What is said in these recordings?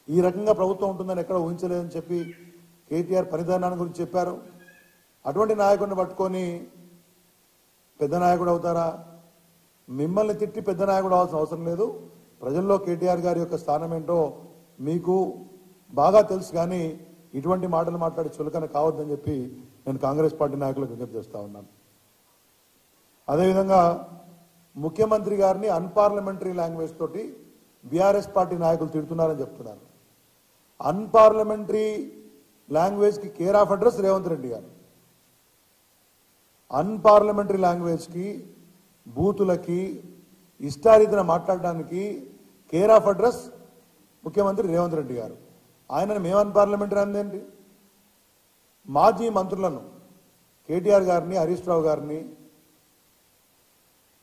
ఈ రకంగా ప్రభుత్వం ఉంటుందని ఎక్కడ ఊహించలేదని చెప్పి కేటీఆర్ పనిదానాన్ని గురించి చెప్పారు. అటువంటి నాయకుడిని పట్టుకొని పెద్ద నాయకుడు అవుతారా? మిమ్మల్ని తిట్టి పెద్ద నాయకుడు అవ్వాల్సిన అవసరం లేదు. ప్రజల్లో కేటీఆర్ గారి యొక్క స్థానం ఏంటో మీకు బాగా తెలుసు. కానీ ఇటువంటి మాటలు మాట్లాడి చులకన కావద్దని చెప్పి నేను కాంగ్రెస్ పార్టీ నాయకులకు విజ్ఞప్తి చేస్తా ఉన్నాను. అదేవిధంగా ముఖ్యమంత్రి గారిని అన్పార్లమెంటరీ లాంగ్వేజ్ తోటి బీఆర్ఎస్ పార్టీ నాయకులు తిడుతున్నారని చెప్తున్నారు. అన్పార్లమెంటరీ లాంగ్వేజ్ కి care of address Revanth Reddy garu. Unparliamentary language కి బూతులకి ఇష్టారీతిన మాట్లాడడానికి కేర్ ఆఫ్ అడ్రస్ ముఖ్యమంత్రి రేవంత్ రెడ్డి గారు. ఆయనను మేము అన్పార్లమెంటరీ అందేంటి? మాజీ మంత్రులను కేటీఆర్ గారిని, హరీష్ రావు గారిని,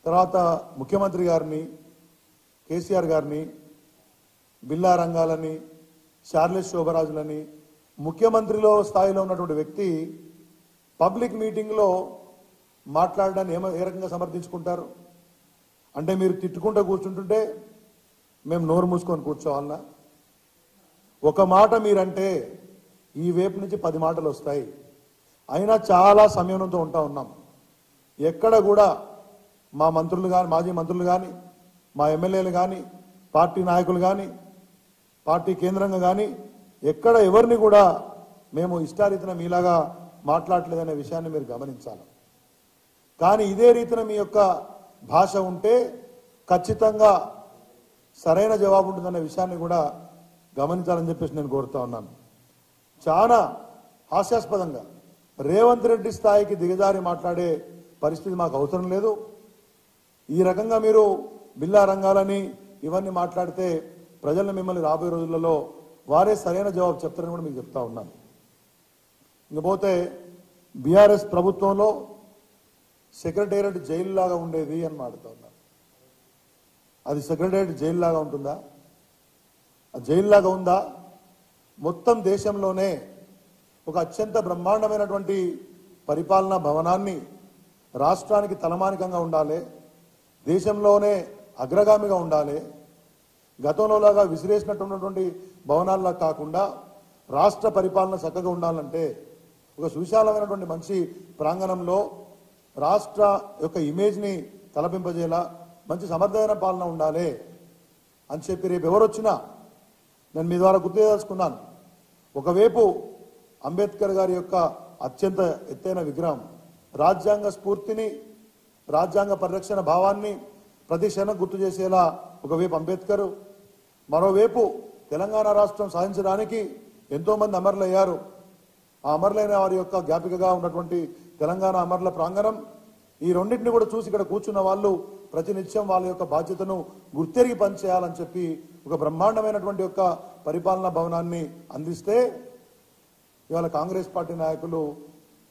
తర్వాత ముఖ్యమంత్రి గారిని, కేసీఆర్ గారిని, బిల్లా రంగాలని, చార్లెస్ శోభరాజులని, ముఖ్యమంత్రిలో స్థాయిలో ఉన్నటువంటి వ్యక్తి పబ్లిక్ మీటింగ్లో మాట్లాడడాన్ని ఏ రకంగా సమర్థించుకుంటారు? అంటే మీరు తిట్టుకుంటూ కూర్చుంటుంటే మేము నోరు మూసుకొని కూర్చోవాలన్నా? ఒక మాట మీరంటే ఈ వైపు నుంచి 10 మాటలు వస్తాయి. అయినా చాలా సంయమనంతో ఉంటా ఉన్నాం. ఎక్కడ కూడా మా మంత్రులు కానీ, మాజీ మంత్రులు కానీ, మా ఎమ్మెల్యేలు కానీ, పార్టీ నాయకులు కానీ, పార్టీ కేంద్రంగా కానీ ఎక్కడ ఎవరిని కూడా మేము ఇష్టారీతిన మీలాగా మాట్లాడలేదనే విషయాన్ని మీరు గమనించాలి. కానీ ఇదే రీతిన మీ యొక్క భాష ఉంటే ఖచ్చితంగా సరైన జవాబు ఉంటుందనే విషయాన్ని కూడా గమనించాలని చెప్పేసి నేను కోరుతా ఉన్నాను. చాలా హాస్యాస్పదంగా రేవంత్ రెడ్డి స్థాయికి దిగజారి మాట్లాడే పరిస్థితి మాకు అవసరం లేదు. ఈ రకంగా మీరు బిల్లా రంగాలని ఇవన్నీ మాట్లాడితే ప్రజలను మిమ్మల్ని రాబోయే రోజులలో వారే సరైన జవాబు చెప్తారని కూడా మీకు చెప్తా ఉన్నాను. ఇంకపోతే బీఆర్ఎస్ ప్రభుత్వంలో సెక్రటేరియట్ జైలు లాగా ఉండేది అని మాట్లాడుతూ ఉన్నారు. అది సెక్రటేరియట్ జైలు లాగా ఉంటుందా? జైలు లాగా ఉందా? మొత్తం దేశంలోనే ఒక అత్యంత బ్రహ్మాండమైనటువంటి పరిపాలనా భవనాన్ని రాష్ట్రానికి తలమానికంగా ఉండాలి, దేశంలోనే అగ్రగామిగా ఉండాలి, గతంలోలాగా విసిరేసినటువంటి భవనాల్లా కాకుండా రాష్ట్ర పరిపాలన చక్కగా ఉండాలంటే ఒక సువిశాలమైనటువంటి మంచి ప్రాంగణంలో రాష్ట్ర యొక్క ఇమేజ్ని తలపింపజేలా మంచి సమర్థమైన పాలన ఉండాలి అని చెప్పి రేపు ఎవరు వచ్చినా నేను మీ ద్వారా గుర్తు చేసుకున్నాను. ఒకవైపు అంబేద్కర్ గారి యొక్క అత్యంత ఎత్తైన విగ్రహం రాజ్యాంగ స్ఫూర్తిని, రాజ్యాంగ పరిరక్షణ భావాన్ని ప్రతి క్షణం గుర్తు చేసేలా ఒకవైపు అంబేద్కర్, మరోవైపు తెలంగాణ రాష్ట్రం సాధించడానికి ఎంతో మంది అమరులయ్యారు. ఆ అమరులైన వారి యొక్క జ్ఞాపికగా ఉన్నటువంటి తెలంగాణ అమరుల ప్రాంగణం, ఈ రెండింటిని కూడా చూసి ఇక్కడ కూర్చున్న వాళ్ళు ప్రతినిత్యం వాళ్ళ యొక్క బాధ్యతను గుర్తెరిగి పనిచేయాలని చెప్పి ఒక బ్రహ్మాండమైనటువంటి యొక్క పరిపాలనా భవనాన్ని అందిస్తే ఇవాళ కాంగ్రెస్ పార్టీ నాయకులు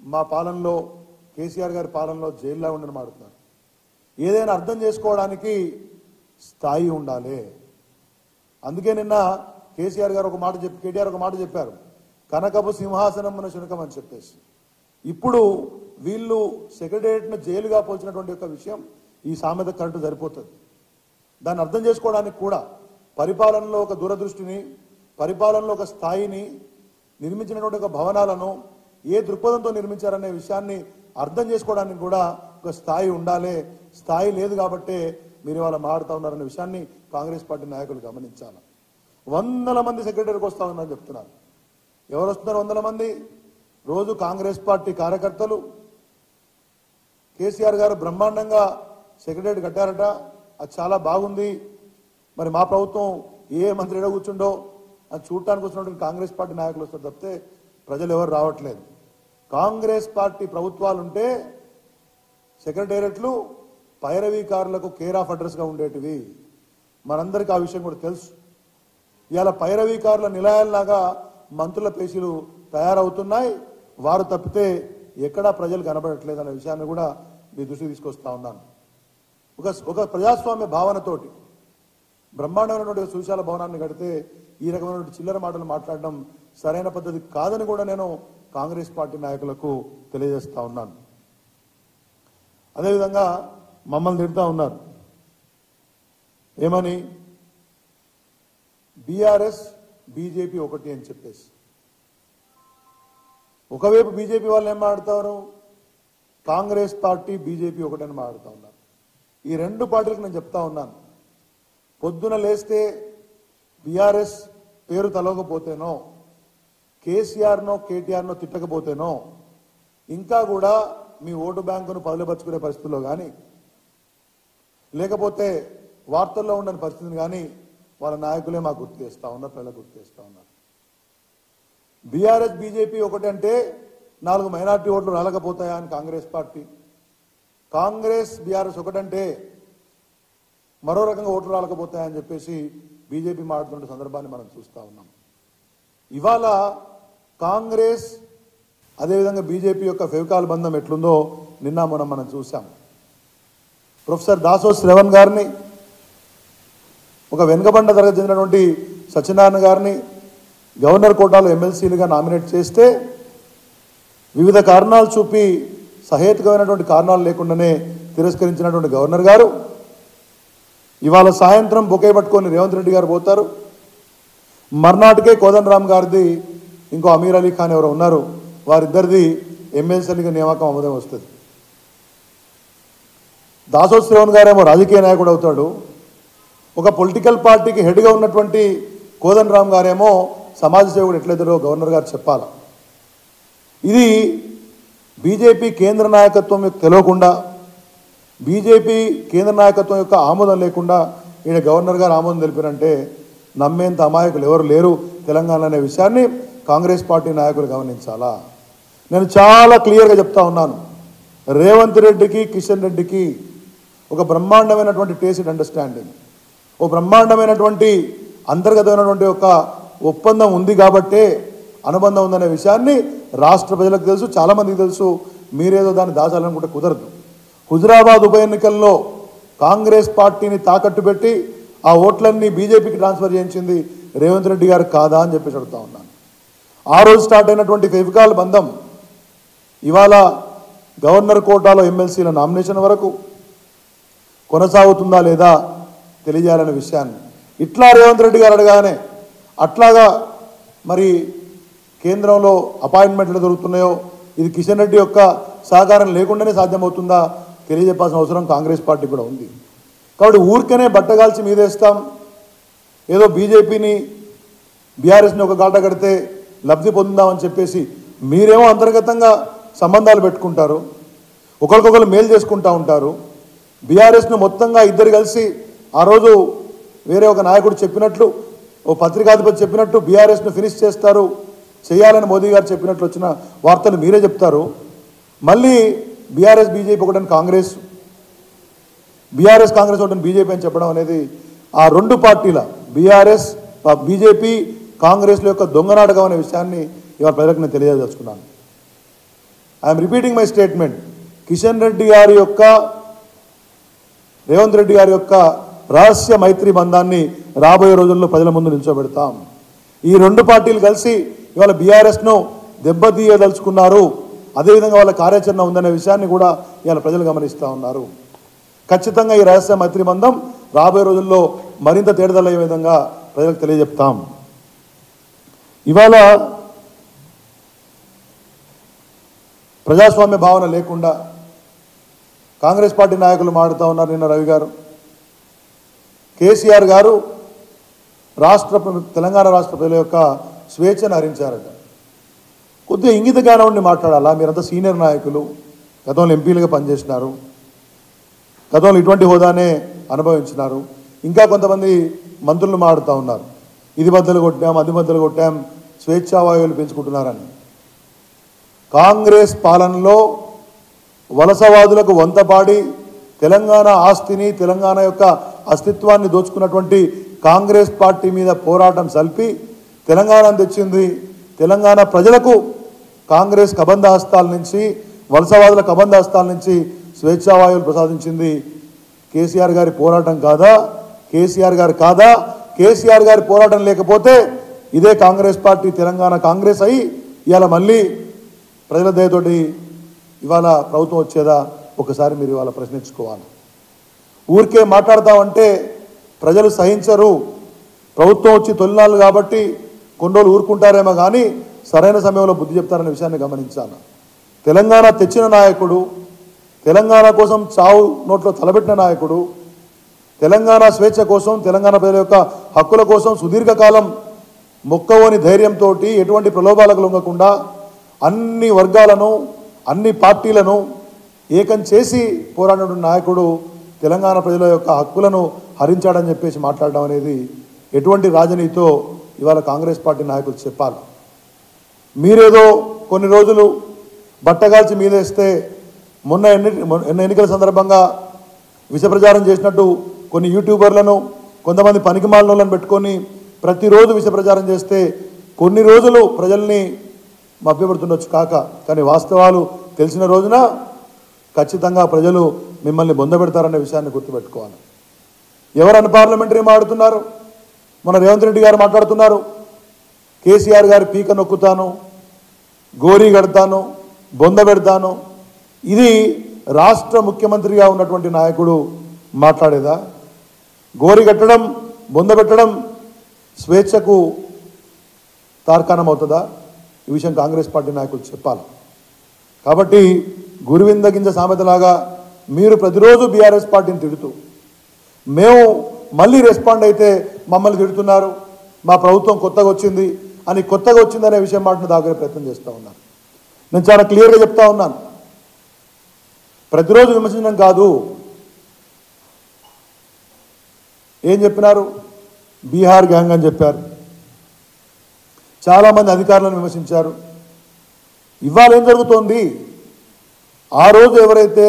మా పాలనలో, కేసీఆర్ గారి పాలనలో జైల్లో ఉండని మాడుతున్నారు. ఏదైనా అర్థం చేసుకోవడానికి స్థాయి ఉండాలి. అందుకే నిన్న కేసీఆర్ గారు ఒక మాట చెప్పి, కేటీఆర్ ఒక మాట చెప్పారు, కనకపు సింహాసనం మన శునకం అని చెప్పేసి. ఇప్పుడు వీళ్ళు సెక్రటేరియట్ను జైలుగా పోల్చినటువంటి యొక్క విషయం ఈ సామెత కరెక్ట్ సరిపోతుంది. దాన్ని అర్థం చేసుకోవడానికి కూడా పరిపాలనలో ఒక దూరదృష్టిని, పరిపాలనలో ఒక స్థాయిని, నిర్మించినటువంటి ఒక భవనాలను ఏ దృక్పథంతో నిర్మించారనే విషయాన్ని అర్థం చేసుకోవడానికి కూడా ఒక స్థాయి ఉండాలి. స్థాయి లేదు కాబట్టే మీరు ఇవాళ మాట్లాడుతూ ఉన్నారనే విషయాన్ని కాంగ్రెస్ పార్టీ నాయకులు గమనించాలి. 100 మంది సెక్రటరీకి వస్తా ఉన్నారని చెప్తున్నారు. ఎవరు వస్తున్నారు? 100 మంది. రోజు కాంగ్రెస్ పార్టీ కార్యకర్తలు కేసీఆర్ గారు బ్రహ్మాండంగా సెక్రటరీ కట్టారట, అది చాలా బాగుంది, మరి మా ప్రభుత్వం ఏ మంత్రి ఎడ కూర్చుండో అని చూడటానికి వచ్చినటువంటి కాంగ్రెస్ పార్టీ నాయకులు వస్తారు తప్పితే ప్రజలు ఎవరు రావట్లేదు. కాంగ్రెస్ పార్టీ ప్రభుత్వాలు ఉంటే సెక్రటేరియట్లు పైరవీకారులకు కేర్ ఆఫ్ అడ్రస్గా ఉండేటివి. మనందరికీ ఆ విషయం కూడా తెలుసు. ఇవాళ పైరవీకారుల నిలయాల్లాగా మంత్రుల పేషీలు తయారవుతున్నాయి. వారు తప్పితే ఎక్కడా ప్రజలు కనబడట్లేదు అనే విషయాన్ని కూడా మీ దృష్టికి తీసుకొస్తా ఉన్నాను. ఒక ప్రజాస్వామ్య భావనతోటి బ్రహ్మాండమైనటువంటి సువిశాల భవనాన్ని కడితే ఈ రకమైనటువంటి చిల్లర మాటలు మాట్లాడడం సరైన పద్ధతి కాదని కూడా నేను కాంగ్రెస్ పార్టీ నాయకులకు తెలియజేస్తా ఉన్నాను. అదేవిధంగా మమ్మల్ని తిడుతూ ఉన్నారు. ఏమని? బీఆర్ఎస్ బీజేపీ ఒకటి అని చెప్పేసి. ఒకవైపు బీజేపీ వాళ్ళు ఏం మాట్లాడతారు, కాంగ్రెస్ పార్టీ బీజేపీ ఒకటని మాట్లాడుతూ ఉన్నారు. ఈ రెండు పార్టీలకు నేను చెప్తా ఉన్నాను, పొద్దున లేస్తే బీఆర్ఎస్ పేరు తలవకపోతేనో, కేసీఆర్నో కేటీఆర్నో తిట్టకపోతేనో, ఇంకా కూడా మీ ఓటు బ్యాంకును పదిలపరుచుకునే పరిస్థితుల్లో కానీ, లేకపోతే వార్తల్లో ఉండని పరిస్థితిని కానీ వాళ్ళ నాయకులే మాకు గుర్తు చేస్తూ ఉన్నారు, ప్రజలకు గుర్తు చేస్తూ ఉన్నారు. బీఆర్ఎస్ బీజేపీ ఒకటంటే 4 మైనార్టీ ఓట్లు రాలకపోతాయా అని కాంగ్రెస్ పార్టీ, కాంగ్రెస్ బీఆర్ఎస్ ఒకటంటే మరో రకంగా ఓట్లు రాలకపోతాయని చెప్పేసి బీజేపీ మాట్లాడుతున్న సందర్భాన్ని మనం చూస్తూ ఉన్నాం. ఇవాళ కాంగ్రెస్ అదేవిధంగా బీజేపీ యొక్క ఫెవికాల్ బంధం ఎట్లుందో నిన్న మనం చూసాం. ప్రొఫెసర్ దాసో శ్రవణ్ గారిని, ఒక వెనుకబడ్డ తరగతి చెందినటువంటి సత్యనారాయణ గారిని గవర్నర్ కోటాలో ఎమ్మెల్సీలుగా నామినేట్ చేస్తే వివిధ కారణాలు చూపి సహేతుకమైనటువంటి కారణాలు లేకుండానే తిరస్కరించినటువంటి గవర్నర్ గారు ఇవాళ సాయంత్రం బొకే పట్టుకొని రేవంత్ రెడ్డి గారు పోతారు. మర్నాటికే కోదండరామ్ గారిది ఇంకో అమీర్ అలీ ఖాన్ ఎవరో ఉన్నారు, వారిద్దరిది ఎమ్మెల్సీలుగా నియామకం అమదే వస్తుంది. దాసో శ్రవణ్ గారేమో రాజకీయ నాయకుడు అవుతాడు, ఒక పొలిటికల్ పార్టీకి హెడ్గా ఉన్నటువంటి కోదండరామ్ గారేమో సమాజ సేవకుడు ఎట్లయితారో గవర్నర్ గారు చెప్పాలి. ఇది బీజేపీ కేంద్ర నాయకత్వం యొక్క తెలియకుండా, బీజేపీ కేంద్ర నాయకత్వం యొక్క ఆమోదం లేకుండా ఈయన గవర్నర్ గారు ఆమోదం తెలిపారంటే నమ్మేంత అమాయకులు ఎవరు లేరు తెలంగాణ అనే విషయాన్ని కాంగ్రెస్ పార్టీ నాయకులు గమనించాలా. నేను చాలా క్లియర్గా చెప్తా ఉన్నాను, రేవంత్ రెడ్డికి కిషన్ రెడ్డికి ఒక బ్రహ్మాండమైనటువంటి టేసిడ్ అండర్స్టాండింగ్, ఓ బ్రహ్మాండమైనటువంటి అంతర్గతమైనటువంటి ఒక ఒప్పందం ఉంది కాబట్టే అనుబంధం ఉందనే విషయాన్ని రాష్ట్ర ప్రజలకు తెలుసు, చాలామందికి తెలుసు. మీరేదో దాన్ని దాచాలనుకుంటే కుదరదు. హుజురాబాద్ ఉప ఎన్నికల్లో కాంగ్రెస్ పార్టీని తాకట్టు పెట్టి ఆ ఓట్లన్నీ బీజేపీకి ట్రాన్స్ఫర్ చేయించింది రేవంత్ రెడ్డి గారు కాదా అని చెప్పేసి అడుగుతా ఉన్నాను. ఆ రోజు స్టార్ట్ అయినటువంటి ఫెవికాల్ బంధం ఇవాళ గవర్నర్ కోటాలో ఎమ్మెల్సీల నామినేషన్ వరకు కొనసాగుతుందా లేదా తెలియజేయాలనే విషయాన్ని ఇట్లా రేవంత్ రెడ్డి గారు అడగానే అట్లాగా మరి కేంద్రంలో అపాయింట్మెంట్లు దొరుకుతున్నాయో ఇది కిషన్ రెడ్డి యొక్క సహకారం లేకుండానే సాధ్యమవుతుందా తెలియజెప్పాల్సిన అవసరం కాంగ్రెస్ పార్టీ కూడా ఉంది. కాబట్టి ఊరికనే బట్టగాల్చి మీదేస్తాం, ఏదో బీజేపీని బీఆర్ఎస్ని ఒక గాట కడితే లబ్ధి పొందుదామని చెప్పేసి మీరేమో అంతర్గతంగా సంబంధాలు పెట్టుకుంటారు, ఒకరికొకరు మేలు చేసుకుంటూ ఉంటారు. బీఆర్ఎస్ను మొత్తంగా ఇద్దరు కలిసి ఆ రోజు వేరే ఒక నాయకుడు చెప్పినట్లు, ఓ పత్రికాధిపతి చెప్పినట్టు బీఆర్ఎస్ను ఫినిష్ చేస్తారు, చేయాలని మోదీ గారు చెప్పినట్లు వచ్చిన వార్తలు మీరే చెప్తారు. మళ్ళీ బీఆర్ఎస్ బీజేపీ ఒకటని కాంగ్రెస్, బీఆర్ఎస్ కాంగ్రెస్ ఒకటని బీజేపీ అని చెప్పడం అనేది ఆ రెండు పార్టీల బీఆర్ఎస్ బీజేపీ కాంగ్రెస్ల యొక్క దొంగనాటకం అనే విషయాన్ని ఇవాళ ప్రజలకు నేను తెలియజేసుకున్నాను. I'm repeating my statement. Kishan Reddy గారి యొక్క రేవంత్ రెడ్డి గారి యొక్క రహస్య మైత్రి బంధాన్ని రాబోయే రోజుల్లో ప్రజల ముందు నిల్చోబెడతాం. ఈ రెండు పార్టీలు కలిసి ఇవాళ బీఆర్ఎస్ను దెబ్బతీయదలుచుకున్నారు, అదేవిధంగా వాళ్ళ కార్యాచరణ ఉందనే విషయాన్ని కూడా ఇవాళ ప్రజలు గమనిస్తూ ఉన్నారు. ఖచ్చితంగా ఈ రహస్య మైత్రి బంధం రాబోయే రోజుల్లో మరింత తేడదలయ్యే విధంగా ప్రజలకు తెలియజెప్తాం. ఇవాళ ప్రజాస్వామ్య భావన లేకుండా కాంగ్రెస్ పార్టీ నాయకులు మాట్లాడుతూ ఉన్నారు. నిన్న రవి గారు, కేసీఆర్ గారు తెలంగాణ రాష్ట్ర ప్రజల యొక్క స్వేచ్ఛను హరించారట. కొద్దిగా ఇంగిత జ్ఞానం ఉండి మాట్లాడాలా, మీరంతా సీనియర్ నాయకులు, గతంలో ఎంపీలుగా పనిచేసినారు, గతంలో ఇటువంటి హోదానే అనుభవించినారు. ఇంకా కొంతమంది మంత్రులు మాట్లాడుతూ ఉన్నారు, ఇది బద్దలు కొట్టాం అది బద్దలు కొట్టాం, స్వేచ్ఛావాయువులు పెంచుకుంటున్నారని. కాంగ్రెస్ పాలనలో వలసవాదులకు వంతపాడి తెలంగాణ ఆస్తిని తెలంగాణ యొక్క అస్తిత్వాన్ని దోచుకున్నటువంటి కాంగ్రెస్ పార్టీ మీద పోరాటం సల్పి తెలంగాణను తెచ్చింది. తెలంగాణ ప్రజలకు కాంగ్రెస్ కబంధ హస్తాల నుంచి, వలసవాదుల కబంధ హస్తాల నుంచి స్వేచ్ఛావాయువులు ప్రసాదించింది కేసీఆర్ గారి పోరాటం కాదా? కేసీఆర్ గారు కాదా? కేసీఆర్ గారి పోరాటం లేకపోతే ఇదే కాంగ్రెస్ పార్టీ తెలంగాణ కాంగ్రెస్ అయి ఇవాళ మళ్ళీ ప్రజల దయతోటి ఇవాళ ప్రభుత్వం వచ్చేదా? ఒకసారి మీరు ఇవాళ ప్రశ్నించుకోవాలి. ఊరికే మాట్లాడతామంటే ప్రజలు సహించరు. ప్రభుత్వం వచ్చి తొలినాళ్ళు కాబట్టి కొన్ని రోజులు ఊరుకుంటారేమో కానీ సరైన సమయంలో బుద్ధి చెప్తారనే విషయాన్ని గమనించాలి. తెలంగాణ తెచ్చిన నాయకుడు, తెలంగాణ కోసం చావు నోట్లో తలబెట్టిన నాయకుడు, తెలంగాణ స్వేచ్ఛ కోసం, తెలంగాణ ప్రజల యొక్క హక్కుల కోసం సుదీర్ఘకాలం మొక్కవోని ధైర్యంతో ఎటువంటి ప్రలోభాలకు లొంగకుండా అన్ని వర్గాలను, అన్ని పార్టీలను ఏకం చేసి పోరాడిన నాయకుడు తెలంగాణ ప్రజల యొక్క హక్కులను హరించాడని చెప్పేసి మాట్లాడడం అనేది ఎటువంటి రాజనీతితో ఇవాళ కాంగ్రెస్ పార్టీ నాయకులు చెప్పాలి. మీరేదో కొన్ని రోజులు బట్టగాల్చి మీదేస్తే మొన్న ఎన్నికల సందర్భంగా విష ప్రచారం చేసినట్టు కొన్ని యూట్యూబర్లను, కొంతమంది పనికిమాలినోళ్ళను పెట్టుకొని ప్రతిరోజు విష ప్రచారం చేస్తే కొన్ని రోజులు ప్రజల్ని మభ్యపెడుతుండొచ్చు కానీ వాస్తవాలు తెలిసిన రోజున ఖచ్చితంగా ప్రజలు మిమ్మల్ని బొందబెడతారనే విషయాన్ని గుర్తుపెట్టుకోవాలి. ఎవరు అన్పార్లమెంటరీ మాట్లాడుతున్నారు? మన రేవంత్ రెడ్డి గారు మాట్లాడుతున్నారు, కేసీఆర్ గారి పీక నొక్కుతాను, గోరీ కడతాను, బొంద పెడతాను. ఇది రాష్ట్ర ముఖ్యమంత్రిగా ఉన్నటువంటి నాయకుడు మాట్లాడేదా? గోరీ కట్టడం, బొంద పెట్టడం స్వేచ్ఛకు తార్కాణం అవుతుందా? ఈ విషయం కాంగ్రెస్ పార్టీ నాయకులు చెప్పాలి. కాబట్టి గురువింద గింజ సామెతలాగా మీరు ప్రతిరోజు బీఆర్ఎస్ పార్టీని తిడుతూ మేము మళ్ళీ రెస్పాండ్ అయితే మమ్మల్ని తిడుతున్నారు, మా ప్రభుత్వం కొత్తగా వచ్చింది అని, కొత్తగా వచ్చిందనే విషయం మాటను దాగే ప్రయత్నం చేస్తూ ఉన్నారు. నేను చాలా క్లియర్గా చెప్తా ఉన్నాను, ప్రతిరోజు విమర్శించడం కాదు. ఏం చెప్పినారు? బీహార్ గ్యాంగ్ అని చెప్పారు, చాలామంది అధికారులను విమర్శించారు. ఇవాళ ఏం జరుగుతోంది? ఆ రోజు ఎవరైతే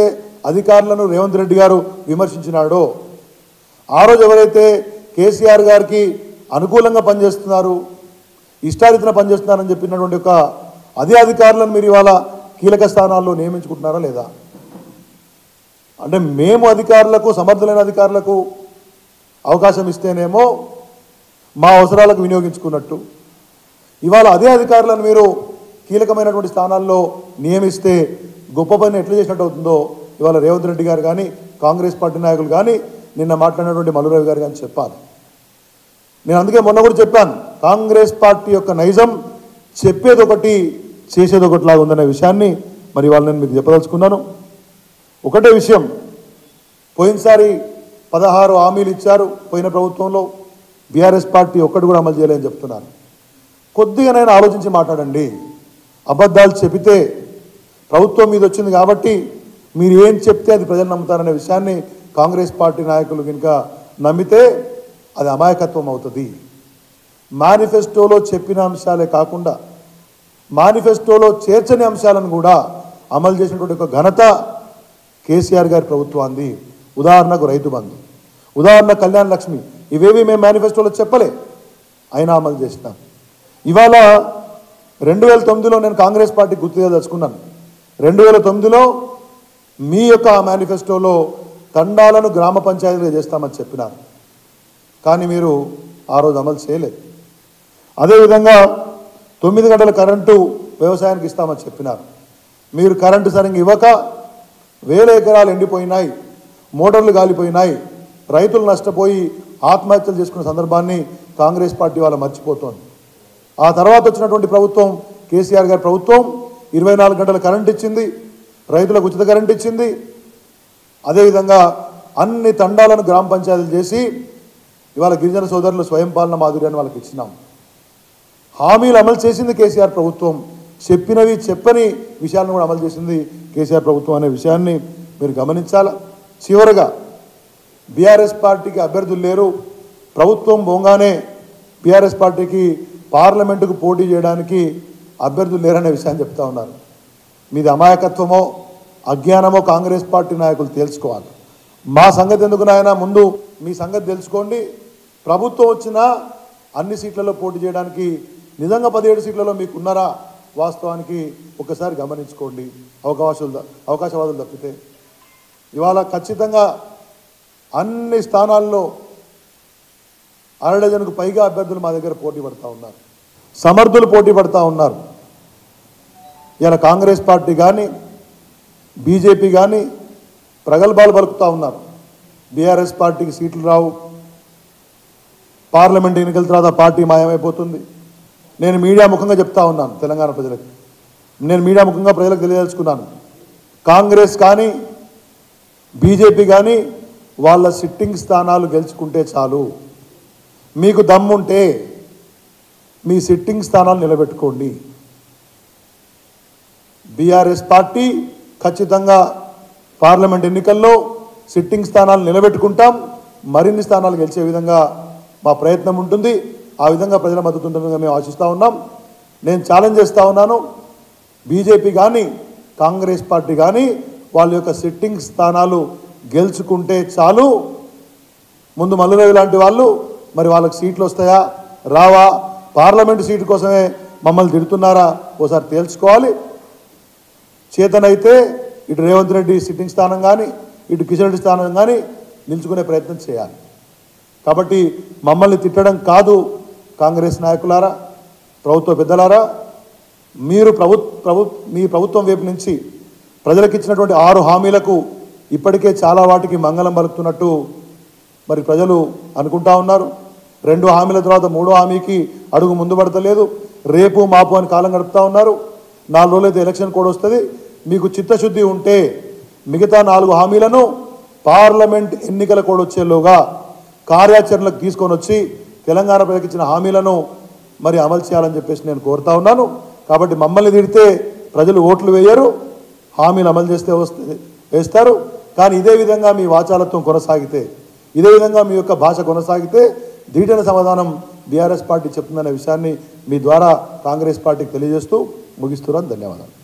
అధికారులను రేవంత్ రెడ్డి గారు విమర్శించినాడో, ఆ రోజు ఎవరైతే కేసీఆర్ గారికి అనుకూలంగా పనిచేస్తున్నారు, ఇష్టారీతిన పనిచేస్తున్నారని చెప్పినటువంటి ఒక అదే అధికారులను మీరు ఇవాళ కీలక స్థానాల్లో నియమించుకుంటున్నారా లేదా? అంటే మేము అధికారులకు, సమర్థులైన అధికారులకు అవకాశం ఇస్తేనేమో మా అవసరాలకు వినియోగించుకున్నట్టు, ఇవాళ అదే అధికారులను మీరు కీలకమైనటువంటి స్థానాల్లో నియమిస్తే గొప్ప పని ఎట్లా చేసినట్టు అవుతుందో ఇవాళ రేవంత్ రెడ్డి గారు కానీ, కాంగ్రెస్ పార్టీ నాయకులు కానీ, నిన్న మాట్లాడినటువంటి మల్లురావు గారు కానీ చెప్పాలి. నేను అందుకే మొన్న కూడా చెప్పాను, కాంగ్రెస్ పార్టీ యొక్క నైజం చెప్పేది ఒకటి, చేసేది ఒకటిలాగా ఉందనే విషయాన్ని మరి ఇవాళ నేను మీకు చెప్పదలుచుకున్నాను. ఒకటే విషయం, పోయినసారి 16 హామీలు ఇచ్చారు పోయిన ప్రభుత్వంలో, బీఆర్ఎస్ పార్టీ ఒక్కటి కూడా అమలు చేయలేదని చెప్తున్నారు. కొద్దిగానైనా ఆలోచించి మాట్లాడండి. అబద్ధాలు చెబితే ప్రభుత్వం మీద వచ్చింది కాబట్టి మీరు ఏం చెప్తే అది ప్రజలు నమ్ముతారనే విషయాన్ని కాంగ్రెస్ పార్టీ నాయకులు కనుక నమ్మితే అది అమాయకత్వం అవుతుంది. మేనిఫెస్టోలో చెప్పిన అంశాలే కాకుండా మేనిఫెస్టోలో చేర్చని అంశాలను కూడా అమలు చేసినటువంటి ఒక ఘనత కేసీఆర్ గారి ప్రభుత్వాన్ని. ఉదాహరణకు రైతు బంధు, ఉదాహరణ కళ్యాణ లక్ష్మి, ఇవేవి మేము మేనిఫెస్టోలో చెప్పలే, అయినా అమలు చేసినాం. ఇవాళ 2009లో నేను కాంగ్రెస్ పార్టీ గుర్తుగా తెలుసుకున్నాను. 2009లో మీ యొక్క మేనిఫెస్టోలో తండాలను గ్రామ పంచాయతీలుగా చేస్తామని చెప్పినారు, కానీ మీరు ఆ రోజు అమలు చేయలేదు. అదేవిధంగా 9 గంటల కరెంటు వ్యవసాయానికి ఇస్తామని చెప్పినారు, మీరు కరెంటు సరిగ్గా ఇవ్వక 1000 ఎకరాలు ఎండిపోయినాయి, మోటార్లు గాలిపోయినాయి, రైతులు నష్టపోయి ఆత్మహత్యలు చేసుకున్న సందర్భాన్ని కాంగ్రెస్ పార్టీ వాళ్ళ మర్చిపోతోంది. ఆ తర్వాత వచ్చినటువంటి ప్రభుత్వం, కేసీఆర్ గారి ప్రభుత్వం 24 గంటల కరెంట్ ఇచ్చింది, రైతులకు ఉచిత కరెంట్ ఇచ్చింది. అదేవిధంగా అన్ని తండాలను గ్రామ పంచాయతీలు చేసి ఇవాళ గిరిజన సోదరులు స్వయం పాలన మాదిరిని వాళ్ళకి ఇచ్చినాం. హామీలు అమలు చేసింది కేసీఆర్ ప్రభుత్వం, చెప్పినవి చెప్పని విషయాలను కూడా అమలు చేసింది కేసీఆర్ ప్రభుత్వం అనే విషయాన్ని మీరు గమనించాలి. చివరగా బీఆర్ఎస్ పార్టీకి అభ్యర్థులు లేరు, ప్రభుత్వం పోగానే బీఆర్ఎస్ పార్టీకి పార్లమెంటుకు పోటీ చేయడానికి అభ్యర్థులు లేరనే విషయాన్ని చెప్తా ఉన్నారు. మీది అమాయకత్వమో అజ్ఞానమో కాంగ్రెస్ పార్టీ నాయకులు తెలుసుకోవాలి. మా సంగతి ఎందుకు నాయన, ముందు మీ సంగతి తెలుసుకోండి. ప్రభుత్వం వచ్చినా అన్ని సీట్లలో పోటీ చేయడానికి నిజంగా 17 సీట్లలో మీకు ఉన్నారా? వాస్తవానికి ఒకసారి గమనించుకోండి. అవకాశవాదులు తప్పితే ఇవాళ ఖచ్చితంగా అన్ని స్థానాల్లో 1/2 డజన్కు పైగా అభ్యర్థులు మా దగ్గర పోటీ పడుతూ ఉన్నారు, సమర్థులు పోటీ పడుతూ ఉన్నారు. ఇలా కాంగ్రెస్ పార్టీ కానీ బీజేపీ కానీ ప్రగల్భాలు పలుకుతూ ఉన్నారు. బీఆర్ఎస్ పార్టీకి సీట్లు రావు, పార్లమెంట్ ఎన్నికల తర్వాత పార్టీ మాయమైపోతుంది, నేను మీడియా ముఖంగా చెప్తా ఉన్నాను తెలంగాణ ప్రజలకు, నేను మీడియా ముఖంగా ప్రజలకు తెలియదలుచుకున్నాను. కాంగ్రెస్ కానీ బీజేపీ కానీ వాళ్ళ సిట్టింగ్ స్థానాలు గెలుచుకుంటే చాలు. మీకు దమ్ముంటే మీ సిట్టింగ్ స్థానాలు నిలబెట్టుకోండి. బీఆర్ఎస్ పార్టీ ఖచ్చితంగా పార్లమెంట్ ఎన్నికల్లో సిట్టింగ్ స్థానాలు నిలబెట్టుకుంటాం. మరిన్ని స్థానాలు గెలిచే విధంగా మా ప్రయత్నం ఉంటుంది. ఆ విధంగా ప్రజల మద్దతు ఉంటుందని మేము ఆశిస్తూ ఉన్నాం. నేను ఛాలెంజ్ చేస్తూ ఉన్నాను, బీజేపీ కానీ కాంగ్రెస్ పార్టీ కానీ వాళ్ళ యొక్క సిట్టింగ్ స్థానాలు గెలుచుకుంటే చాలు. ముందు మల్లురవి లాంటి వాళ్ళు మరి వాళ్ళకి సీట్లు వస్తాయా రావా, పార్లమెంటు సీటు కోసమే మమ్మల్ని తిడుతున్నారా ఓసారి తేల్చుకోవాలి. చేతనైతే ఇటు రేవంత్ రెడ్డి సిట్టింగ్ స్థానం కానీ ఇటు కిషన్ రెడ్డి స్థానం కానీ నిలుచుకునే ప్రయత్నం చేయాలి. కాబట్టి మమ్మల్ని తిట్టడం కాదు కాంగ్రెస్ నాయకులారా, ప్రభుత్వ పెద్దలారా, మీరు మీ ప్రభుత్వం వైపు నుంచి ప్రజలకు ఇచ్చినటువంటి 6 హామీలకు ఇప్పటికే చాలా వాటికి మంగళం పలుకుతున్నట్టు మరి ప్రజలు అనుకుంటా ఉన్నారు. 2 హామీల తర్వాత 3వ హామీకి అడుగు ముందు పడతలేదు. రేపు మాపు అని కాలం గడుపుతూ ఉన్నారు. 4 రోజులైతే ఎలక్షన్ కోడ్ వస్తుంది. మీకు చిత్తశుద్ధి ఉంటే మిగతా 4 హామీలను పార్లమెంట్ ఎన్నికల కోడ్ వచ్చేలోగా కార్యాచరణలకు తీసుకొని వచ్చి తెలంగాణ ప్రజలకు ఇచ్చిన హామీలను మరి అమలు చేయాలని చెప్పేసి నేను కోరుతా ఉన్నాను. కాబట్టి మమ్మల్ని తిడితే ప్రజలు ఓట్లు వేయరు, హామీలు అమలు చేస్తే వేస్తారు. కానీ ఇదే విధంగా మీ వాచాలత్వం కొనసాగితే, ఇదే విధంగా మీ యొక్క భాష కొనసాగితే ధీటైన సమాధానం బీఆర్ఎస్ పార్టీ చెప్తుందనే విషయాన్ని మీ ద్వారా కాంగ్రెస్ పార్టీకి తెలియజేస్తూ ముగిస్తున్నాను. ధన్యవాదాలు.